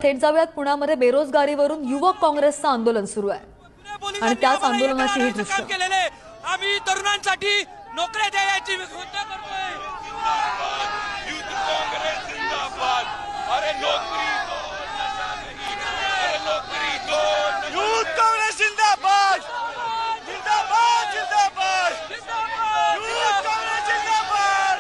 थेट जाऊयात पुण्यामध्ये बेरोजगारीवरून युवक काँग्रेसचं आंदोलन सुरू आहे आणि त्याच आंदोलनाची ही दृश्य। आम्ही तरुणांसाठी नोकऱ्या द्यायची घोषणा करतोय। यूथ काँग्रेस जिंदाबाद। अरे नौकरी दो, नशा नहीं। अरे नौकरी दो, यूथ काँग्रेस जिंदाबाद जिंदाबाद जिंदाबाद। यूथ काँग्रेस जिंदाबाद।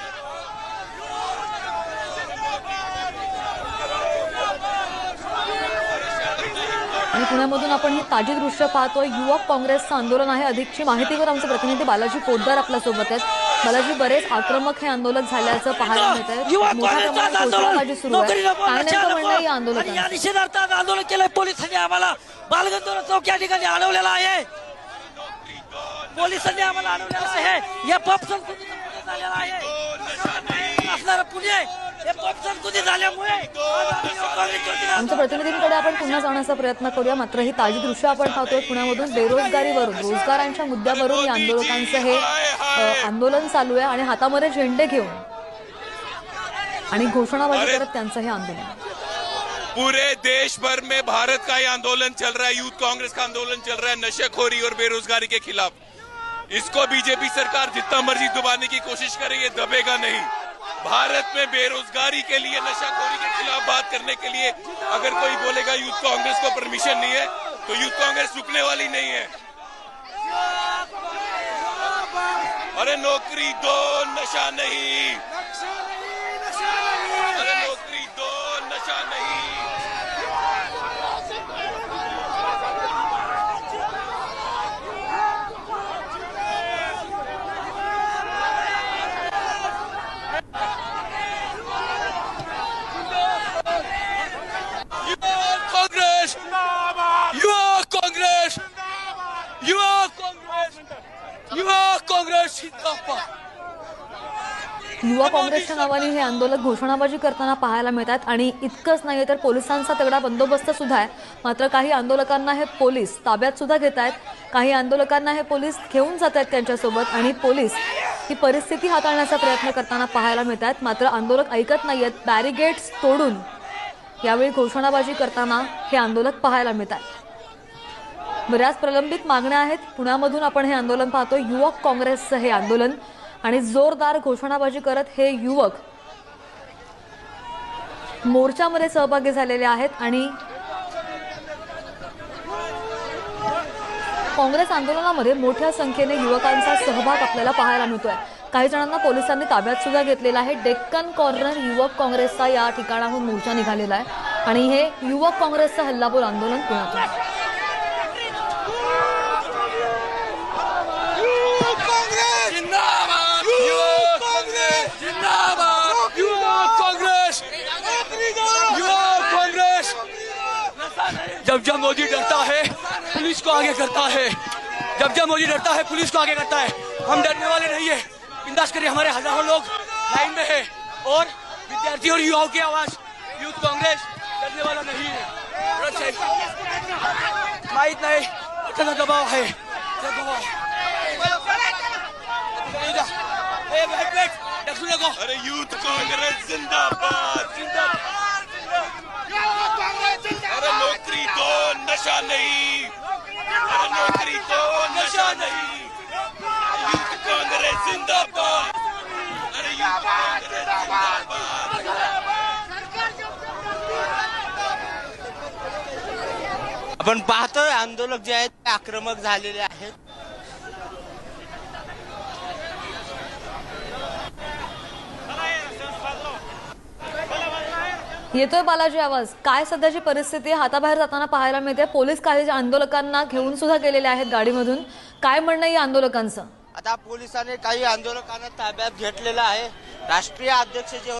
आणि पुण्यामधून आपण ही ताजी दृश्य पाहतोय। युवक काँग्रेसचं आंदोलन आहे। अधिकची माहितीवर आमचे प्रतिनिधी बालाजी पोद्दार आपल्या सोबत आहेत। बालाजी, बरेच आक्रमक हे आंदोलन झाल्याचं पाहायला मिळतंय। मोठ्या प्रमाणात घोषणाबाजी सुरू आहे। काय नेमकं म्हणणं या आंदोलनाचं? या निषेधार्थ आंदोलन केलंय पोलिसांनी। आम्हाला बालगंधर्व चौक या ठिकाणी अडवलेला आहे। पोलिसांनी आम्हाला अडवलेला आहे। या पॉप संस्कृतीचा पुणे झालेला आहे। असणारा पुणे हे पॉप संस्कृती झाल्यामुळे आमच्या प्रतिनिधींकडे आपण पुन्हा जाण्याचा प्रयत्न करूया। मात्र ही ताजी दृश्य आपण पाहतोय पुण्यामधून बेरोजगारीवरून, रोजगारांच्या मुद्द्यावरून या आंदोलकांचं हे आंदोलन चालू आहे आणि हातामध्ये झेंडे घेऊन आणि घोषणाबाजी करत त्यांचं हे आंदोलन। पूरे देश भर में भारत का ये आंदोलन चल रहा है। यूथ कांग्रेस का आंदोलन चल रहा है नशेखोरी और बेरोजगारी के खिलाफ। इसको बीजेपी सरकार जितना मर्जी दबाने की कोशिश करे, ये दबेगा नहीं। भारत में बेरोजगारी के लिए, नशाखोरी के खिलाफ बात करने के लिए अगर कोई बोलेगा यूथ कांग्रेस को परमिशन नहीं है, तो यूथ कांग्रेस रुकने वाली नहीं है। अरे नौकरी दो, नशा नहीं। अरे नौकरी दो, नशा नहीं। युवा काँग्रेसच्या नावाने हे आंदोलक घोषणाबाजी करताना पाहायला मिळतात आणि इतकंच नाही तर पोलिसांचा तगडा बंदोबस्त सुद्धा आहे। मात्र काही आंदोलकांना हे पोलीस ताब्यात सुद्धा घेत आहेत, काही आंदोलकांना हे पोलीस घेऊन जात आहेत त्यांच्यासोबत आणि पोलीस ही परिस्थिती हाताळण्याचा प्रयत्न करताना पाहायला मिळतात। मात्र आंदोलक ऐकत नाहीयेत। बॅरिगेड्स तोडून यावेळी घोषणाबाजी करताना हे आंदोलक पाहायला मिळतात। बऱ्याच प्रलंबित मागण्या आहेत। पुण्यामधून आपण हे आंदोलन पाहतोय, युवक काँग्रेसचं हे आंदोलन आणि जोरदार घोषणाबाजी करत हे युवक मोर्चामध्ये सहभागी झालेले आहेत आणि काँग्रेस आंदोलनामध्ये मोठ्या संख्येने युवकांचा सहभाग आपल्याला पाहायला मिळतोय। काही जणांना पोलिसांनी ताब्यात सुद्धा घेतलेला आहे। डेक्कन कॉर्नर युवक काँग्रेसचा या ठिकाणाहून मोर्चा निघालेला आहे आणि हे युवक काँग्रेसचं हल्लाबोल आंदोलन पुण्यातून। जब जब मोदी डरता है पुलिस को आगे करता है। जब जब मोदी डरता है पुलिस को आगे करता है। हम डरने वाले नहीं है। बिंदास करिए, हमारे हजारों लोग लाइन में है और विद्यार्थी और युवाओं की आवाज यूथ कांग्रेस डरने वाला नहीं है। माहित नहीं कितना दबाव है। अरे यूथ कांग्रेस जिंदाबाद जिंदाबाद। अरे नौकरी दो, नशा नहीं। अरे नौकरी दो, नशा नहीं। यूथ कांग्रेस जिंदाबाद। अरे यूथ कांग्रेस जिंदाबाद। आपण पाहतोय आंदोलक जे आहेत ते आक्रमक झालेले आहेत। येतोय बालाजी आवाज? काय सध्याची परिस्थिती हाताबाहेर जाताना पाहायला मिळते? पोलीस काही आंदोलकांना घेऊन सुद्धा गेलेले आहेत गाडीमधून। काय म्हणणं या आंदोलकांचं? आता पोलिसांनी काही आंदोलकांना ताब्यात घेतलेलं आहे। राष्ट्रीय अध्यक्ष जे